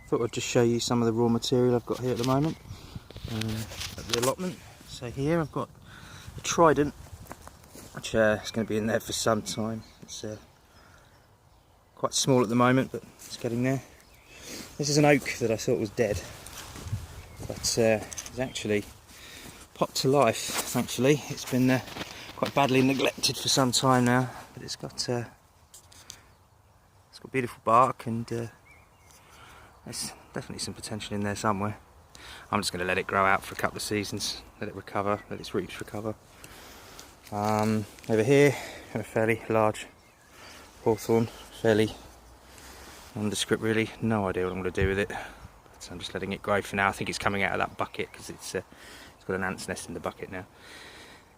thought I'd just show you some of the raw material I've got here at the moment at the allotment. So here I've got a trident, which is going to be in there for some time. It's quite small at the moment, but it's getting there. This is an oak that I thought was dead, but it's actually popped to life, thankfully. It's been quite badly neglected for some time now, but it's got beautiful bark, and there's definitely some potential in there somewhere. I'm just going to let it grow out for a couple of seasons, let it recover, let its roots recover. Over here, got a fairly large hawthorn, fairly nondescript really, no idea what I'm going to do with it. So I'm just letting it grow for now. I think it's coming out of that bucket because it's got an ant's nest in the bucket now.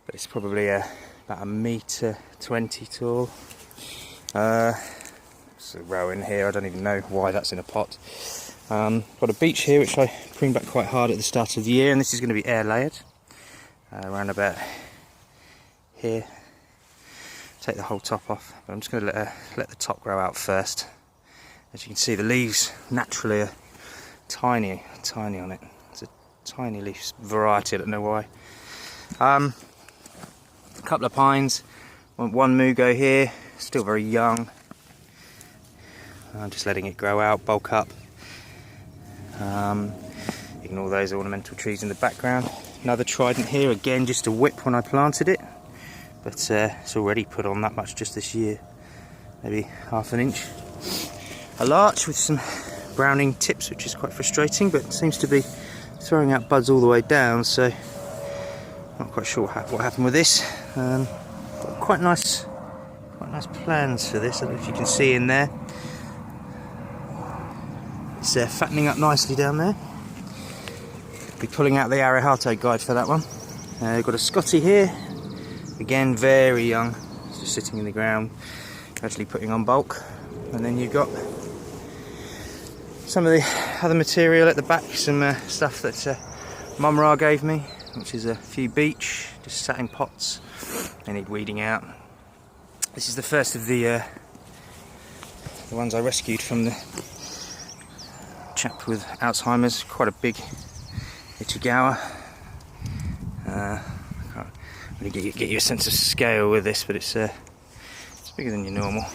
But it's probably about 1.20 meters tall. There's a row in here, I don't even know why that's in a pot. Got a beech here which I pruned back quite hard at the start of the year, and this is going to be air layered around about here. Take the whole top off, but I'm just going to let the top grow out first. As you can see, the leaves naturally are tiny on it. It's a tiny leaf variety, I don't know why. A couple of pines, one mugo here, still very young. I'm just letting it grow out, bulk up. Ignore those ornamental trees in the background. Another trident here, again just a whip when I planted it, but it's already put on that much just this year, maybe ½ an inch. A larch with some browning tips, which is quite frustrating, but seems to be throwing out buds all the way down, so not quite sure what happened with this. Got quite nice plans for this. I don't know if you can see in there. It's fattening up nicely down there. Be pulling out the Arehato guide for that one. Got a Scotty here, again very young, it's just sitting in the ground, actually putting on bulk. And then you've got some of the other material at the back, some stuff that Mum Ra gave me, which is a few beech, just sat in pots. They need weeding out. This is the first of the ones I rescued from the chap with Alzheimer's, quite a big Ichigawa. I can't really get you a sense of scale with this, but it's bigger than your normal.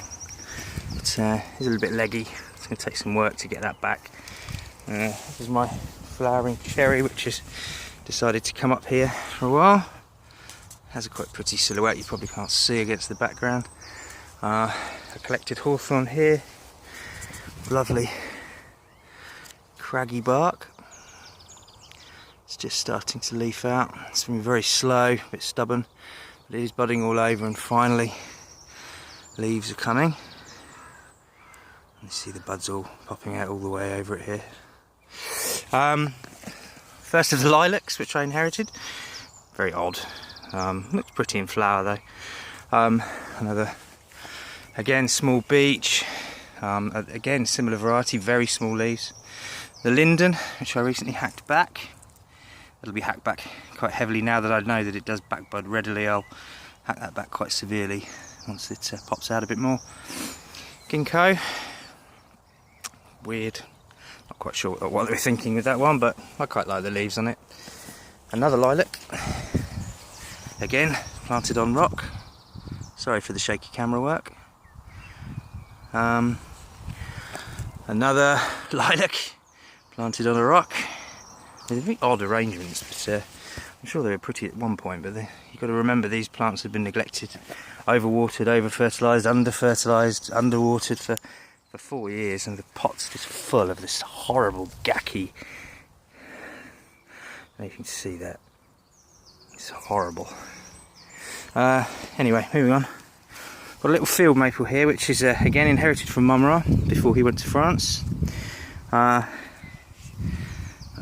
It's a little bit leggy. It's going to take some work to get that back. This is my flowering cherry, which has decided to come up here for a while. Has a quite pretty silhouette, you probably can't see against the background. A collected hawthorn here, lovely craggy bark. It's just starting to leaf out. It's been very slow, a bit stubborn, but it is budding all over, and finally leaves are coming. You see the buds all popping out all the way over it here. First of the lilacs, which I inherited. Very odd. Looks pretty in flower though. Another, again, small beech. Again, similar variety, very small leaves. The linden, which I recently hacked back. It'll be hacked back quite heavily now that I know that it does back bud readily. I'll hack that back quite severely once it pops out a bit more. Ginkgo. Weird. Not quite sure what they were thinking with that one, but I quite like the leaves on it. Another lilac. Again, planted on rock. Sorry for the shaky camera work. Another lilac planted on a rock. They're very odd arrangements, but I'm sure they were pretty at one point, but you've got to remember these plants have been neglected, overwatered, over-fertilised, under-fertilised, underwatered for 4 years, and the pot's just full of this horrible gacky. I don't know if you can see that. It's horrible. Anyway, moving on. Got a little field maple here, which is again inherited from Mum Ra before he went to France. Not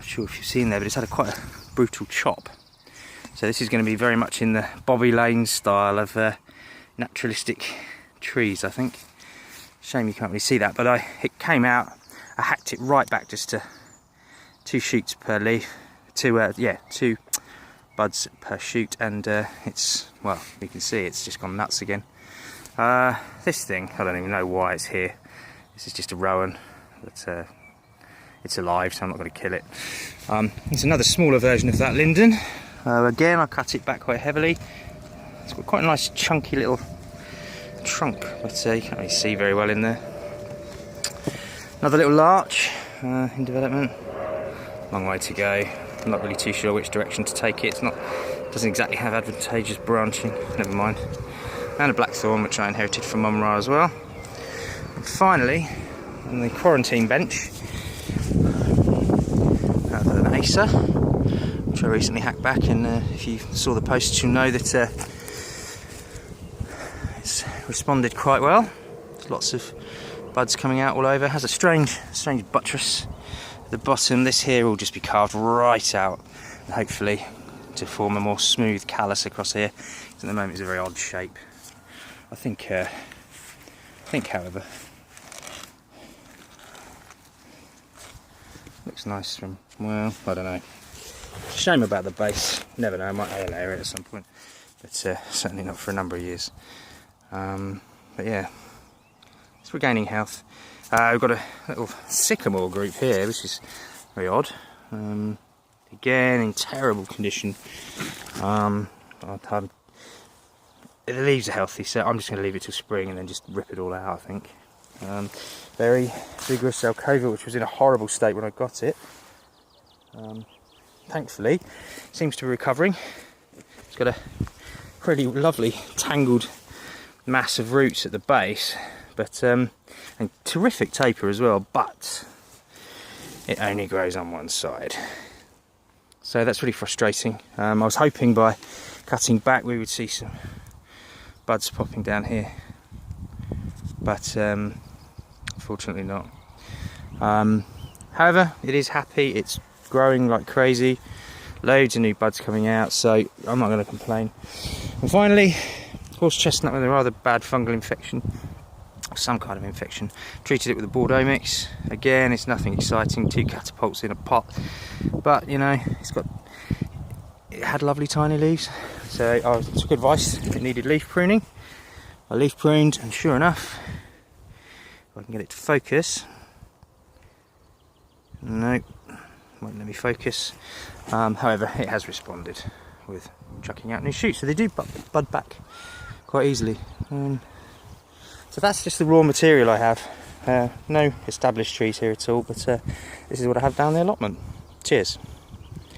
sure if you've seen there, but it's had quite a brutal chop. So this is going to be very much in the Bobby Lane style of naturalistic trees, I think. Shame you can't really see that, but it came out. I hacked it right back just to 2 shoots per leaf, 2 buds per shoot, and it's, well, you can see it's just gone nuts again. This thing, I don't even know why it's here. This is just a rowan, but it's alive, so I'm not going to kill it. It's another smaller version of that linden. Again, I cut it back quite heavily. It's got quite a nice chunky little trunk, but you can't really see very well in there. Another little larch in development. Long way to go. I'm not really too sure which direction to take it. Doesn't exactly have advantageous branching. Never mind. And a blackthorn, which I inherited from Mum Ra as well. And finally, on the quarantine bench, an Acer, which I recently hacked back. And if you saw the posts, you'll know that it's responded quite well. There's lots of buds coming out all over. It has a strange buttress at the bottom. This here will just be carved right out, and hopefully to form a more smooth callus across here. At the moment it's a very odd shape. I think however, looks nice from, well, I don't know. Shame about the base. Never know, I might layer it at some point, but certainly not for a number of years. But yeah, it's regaining health. We've got a little sycamore group here, which is very odd. Again, in terrible condition. The leaves are healthy, so I'm just going to leave it till spring and then just rip it all out, I think. Very vigorous Zelkova, which was in a horrible state when I got it. Thankfully, seems to be recovering. It's got a really lovely tangled mass of roots at the base, but and terrific taper as well, but it only grows on one side. So that's really frustrating. I was hoping by cutting back we would see some buds popping down here, but unfortunately not. However, it is happy, it's growing like crazy, loads of new buds coming out, so I'm not going to complain. And finally, horse chestnut with a rather bad fungal infection, some kind of infection. Treated it with a Bordeaux mix. Again, it's nothing exciting, 2 catapults in a pot, but you know, it had lovely tiny leaves, so I took advice. It needed leaf pruning. I leaf pruned, and sure enough, if I can get it to focus, no, won't let me focus. However, it has responded with chucking out new shoots, so they do bud back quite easily. So that's just the raw material I have. No established trees here at all, but this is what I have down the allotment. Cheers.